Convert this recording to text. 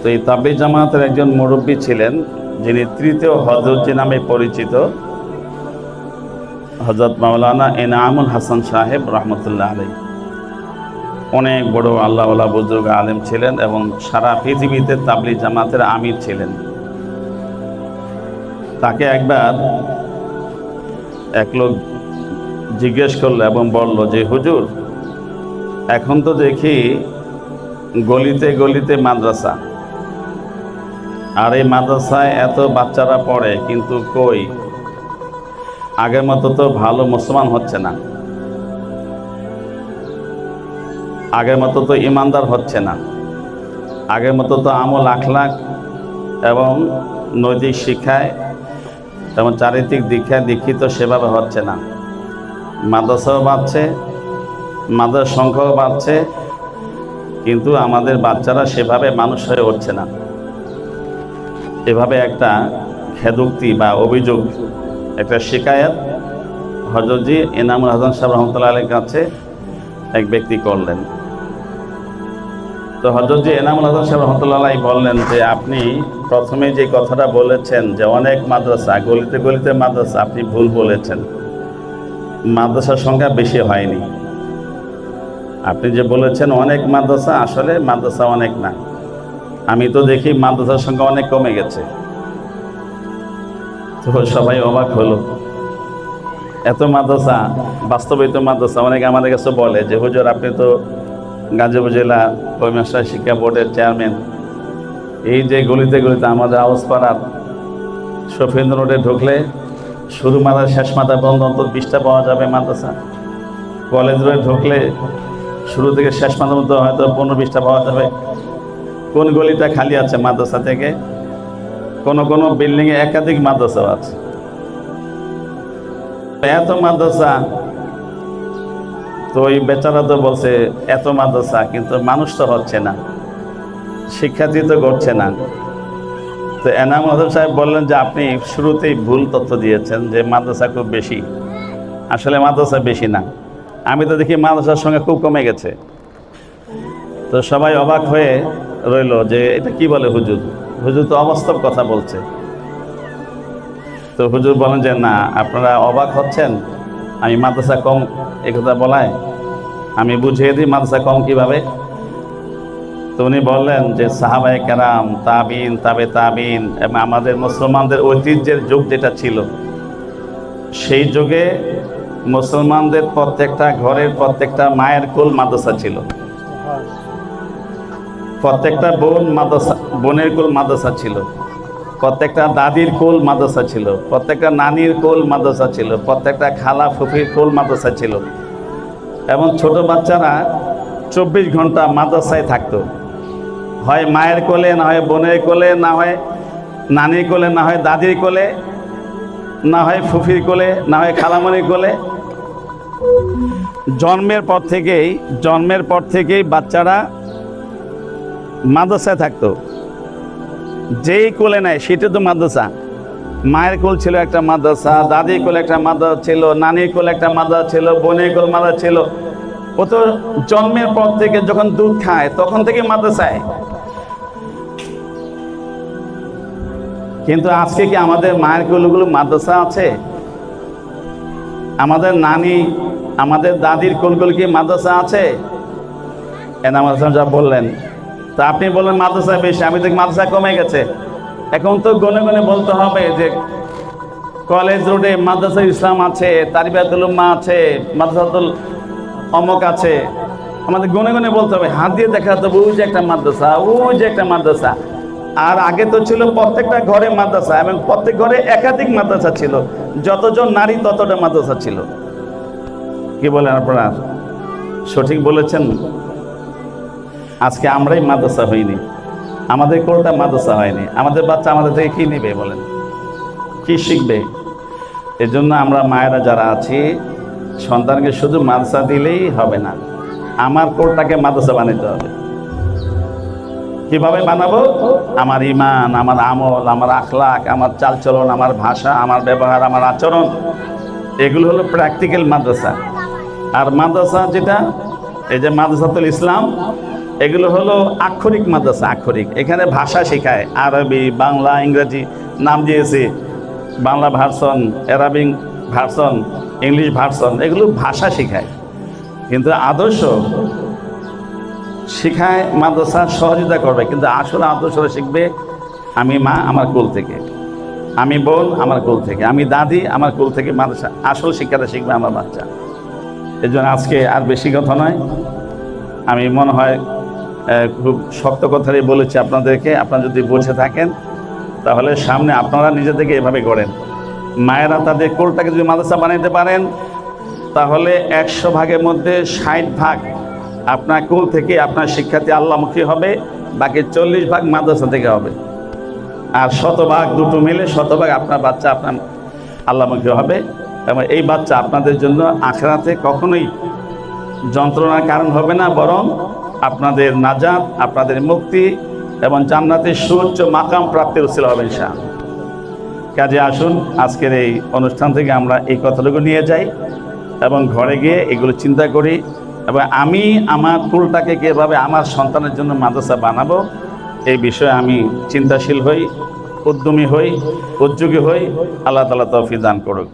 তো এই তাবলিগ জামাতের একজন মুরব্বী ছিলেন, যিনি তৃতীয় হযরতজি নামে পরিচিত, হযরত মাওলানা এনামুল হাসান সাহেব রহমতুল্লাহ আলাইহি। অনেক বড় আল্লাহওয়ালা বুজুর্গ আলেম ছিলেন এবং সারা পৃথিবীতে তাবলিগ জামাতের আমির ছিলেন। তাকে একবার এক লোক জিজ্ঞেস করলো এবং বলল যে, হুজুর, এখন তো দেখি গলিতে গলিতে মাদ্রাসা, আর এই মাদ্রাসায় এত বাচ্চারা পড়ে, কিন্তু কই আগের মতো তো ভালো মুসলমান হচ্ছে না, আগের মতো তো ইমানদার হচ্ছে না, আগের মতো তো আমল আখলাক এবং নৈতিক শিক্ষায় এবং চারিত্রিক দীক্ষায় দীক্ষিত সেভাবে হচ্ছে না। মাদ্রাসাও বাড়ছে, মাদ্রাসার সংখ্যাও বাড়ছে, কিন্তু আমাদের বাচ্চারা সেভাবে মানুষ হয়ে উঠছে না। এভাবে একটা খেদুক্তি বা অভিযোগ, একটা শিকায়াত হযরতজি এনামুল হাসান সাহেব রহমতুল্লাহ আলাইহির কাছে এক ব্যক্তি করলেন। তো হযরতজি এনামুল হাসান সাহেব রহমতুল্লাহ আলাইহি বললেন যে, আপনি প্রথমে যে কথাটা বলেছেন যে অনেক মাদ্রাসা, গলিতে গলিতে মাদ্রাসা, আপনি ভুল বলেছেন। মাদ্রাসার সংখ্যা বেশি হয়নি। আপনি যে বলেছেন অনেক মাদ্রাসা, আসলে মাদ্রাসা অনেক না। আমি তো দেখি মাদ্রাসার সংখ্যা অনেক কমে গেছে। তো সবাই অবাক হলো, এত মাদ্রাসা, বাস্তবিত মাদ্রাসা। অনেকে আমাদের কাছে বলে যে, হুজুর, আপনি তো গাজীপুর জেলা কর্মী শিক্ষা বোর্ডের চেয়ারম্যান, এই যে গলিতে গলিতে আমাদের আওয়াজপাড়ার শফিন্দ্র রোডে ঢুকলে শুরু মাথা শেষ মাথা পর্যন্ত অন্তত 20টা পাওয়া যাবে মাদ্রাসা। কলেজ রোডে ঢুকলে শুরু থেকে শেষ মাথা মতো হয়তো 15-20টা পাওয়া যাবে। কোন গলিটা খালি আছে মাদ্রাসা থেকে? কোন কোন বিল্ডিংয়ে একাধিক মাদ্রাসাও আছে। এত মাদ্রাসা, তো ওই বেচারা তো বলছে এত মাদ্রাসা, কিন্তু মানুষ তো হচ্ছে না, শিক্ষার্থী তো ঘটছে না। তো এনামুল হাসান সাহেব বললেন যে, আপনি শুরুতেই ভুল তথ্য দিয়েছেন যে মাদ্রাসা খুব বেশি। আসলে মাদ্রাসা বেশি না, আমি তো দেখি মাদ্রাসার সঙ্গে খুব কমে গেছে। তো সবাই অবাক হয়ে রইল যে, এটা কি বলে হুজুর, হুজুর তো অবাস্তব কথা বলছে। তো হুজুর বলেন যে, না, আপনারা অবাক হচ্ছেন আমি মাদ্রাসা কম এ কথা বলায়, আমি বুঝিয়ে দিই মাদ্রাসা কম কিভাবে। তো উনি বললেন যে, সাহাবায়ে কেরাম, তাবিন, তাবে তাবিন এবং আমাদের মুসলমানদের ঐতিহ্যের যুগ যেটা ছিল, সেই যুগে মুসলমানদের প্রত্যেকটা ঘরের প্রত্যেকটা মায়ের কোল মাদ্রাসা ছিল, প্রত্যেকটা বোনের কোল মাদ্রাসা ছিল, প্রত্যেকটা দাদির কোল মাদ্রাসা ছিল, প্রত্যেকটা নানির কোল মাদ্রাসা ছিল, প্রত্যেকটা খালা ফুফির কোল মাদ্রাসা ছিল। এবং ছোট বাচ্চারা 24 ঘন্টা মাদ্রাসায় থাকতো, হয় মায়ের কোলে, না হয় বোনের কোলে, না হয় নানির কোলে, না হয় দাদির কোলে, না হয় ফুফির কোলে, না হয় খালামণির কোলে। জন্মের পর থেকেই বাচ্চারা মাদ্রাসায় থাকতো। যেই কোলে নেয় সেটা তো মাদ্রাসা। মায়ের কোল ছিল একটা মাদ্রাসা, দাদির কোলে একটা মাদ্রাসা ছিল, নানির কোলে একটা মাদ্রাসা ছিল, বোনের কোল মাদ্রাসা ছিল। ও তো জন্মের পর থেকে যখন দুধ খায় তখন থেকে মাদ্রাসায়। কিন্তু আজকে কি আমাদের মায়ের কোলগুলো মাদ্রাসা আছে? আমাদের নানি, আমাদের দাদির কোলগুলো কি মাদ্রাসা আছে? এনামুল হাসান সাহেব বললেন, তা আপনি বললেন মাদ্রাসা বেশি, আমি দেখি মাদ্রাসা কমে গেছে। এখন তো গনে গনে বলতে হবে যে কলেজ রোডে মাদ্রাসা ইসলাম আছে, তারিবাতুল উম্মাহ আছে, মাদ্রাসাতুল অমক আছে। আমাদের গনে গনে বলতে হবে, হাত দিয়ে দেখাতে হবে, ওই যে একটা মাদ্রাসা, ওই যে একটা মাদ্রাসা। আর আগে তো ছিল প্রত্যেকটা ঘরে মাদ্রাসা, এবং প্রত্যেক ঘরে একাধিক মাদ্রাসা ছিল। যতজন নারী ততটা মাদ্রাসা ছিল। কি বলেন আপনারা? সঠিক বলেছেন। আজকে আমরাই মাদ্রাসা হইনি, আমাদের কোলটা মাদ্রাসা হয়নি। আমাদের বাচ্চা আমাদের থেকে কি নেবে বলেন, কি শিখবে? এজন্য আমরা মায়েরা যারা আছি, সন্তানকে শুধু মাদ্রাসা দিলেই হবে না, আমার কোলটাকে মাদ্রাসা বানাতে হবে। কিভাবে বানাবো? আমার ইমান, আমার আমল, আমার আখলাক, আমার চালচলন, আমার ভাষা, আমার ব্যবহার, আমার আচরণ, এগুলো হলো প্র্যাকটিক্যাল মাদ্রাসা। আর মাদ্রাসা যেটা, এই যে মাদ্রাসাতুল ইসলাম, এগুলো হলো আক্ষরিক মাদ্রাসা। আক্ষরিক, এখানে ভাষা শেখায়, আরবি, বাংলা, ইংরেজি নাম দিয়েছে, Bangla version, Arabic version, English version, এগুলো ভাষা শেখায়। কিন্তু আদর্শ শিখায় মাদ্রাসা সহযোগিতা করবে, কিন্তু আসলে আদর্শটা শিখবে আমি মা আমার কোল থেকে, আমি বোন আমার কোল থেকে, আমি দাদি আমার কোল থেকে। মাদ্রাসা আসল শিক্ষাটা শিখবে আমার বাচ্চা। এই জন্য আজকে আর বেশি কথা নয়, আমি মনে হয় খুব শক্ত কথাই বলেছি আপনাদেরকে। আপনারা যদি বুঝে থাকেন তাহলে সামনে আপনারা নিজেদেরকে এভাবে গড়েন। মায়েরা তাদের কোলটাকে যদি মাদ্রাসা বানাইতে পারেন তাহলে 100 ভাগের মধ্যে 60 ভাগ আপনার কোল থেকে আপনার শিক্ষার্থী আল্লাহমুখী হবে, বাকি 40 ভাগ মাদ্রাসা থেকে হবে। আর 100 ভাগ দুটো মিলে 100 ভাগ আপনার বাচ্চা আপনার আল্লাহমুখী হবে। এবং এই বাচ্চা আপনাদের জন্য আখিরাতে কখনোই যন্ত্রণার কারণ হবে না, বরং আপনাদের নাজাত, আপনাদের মুক্তি এবং জান্নাতের সুউচ্চ মাকাম প্রাপ্তির উসিলা হবে ইনশাআল্লাহ। কাজে আসুন আজকের এই অনুষ্ঠান থেকে আমরা এই কথাটুকু নিয়ে যাই এবং ঘরে গিয়ে এগুলো চিন্তা করি, এবং আমি আমার কুলটাকে কীভাবে আমার সন্তানের জন্য মাদ্রাসা বানাবো এই বিষয়ে আমি চিন্তাশীল হই, উদ্যমী হই, উদ্যোগী হই। আল্লাহ তাআলা তৌফিক দান করুক।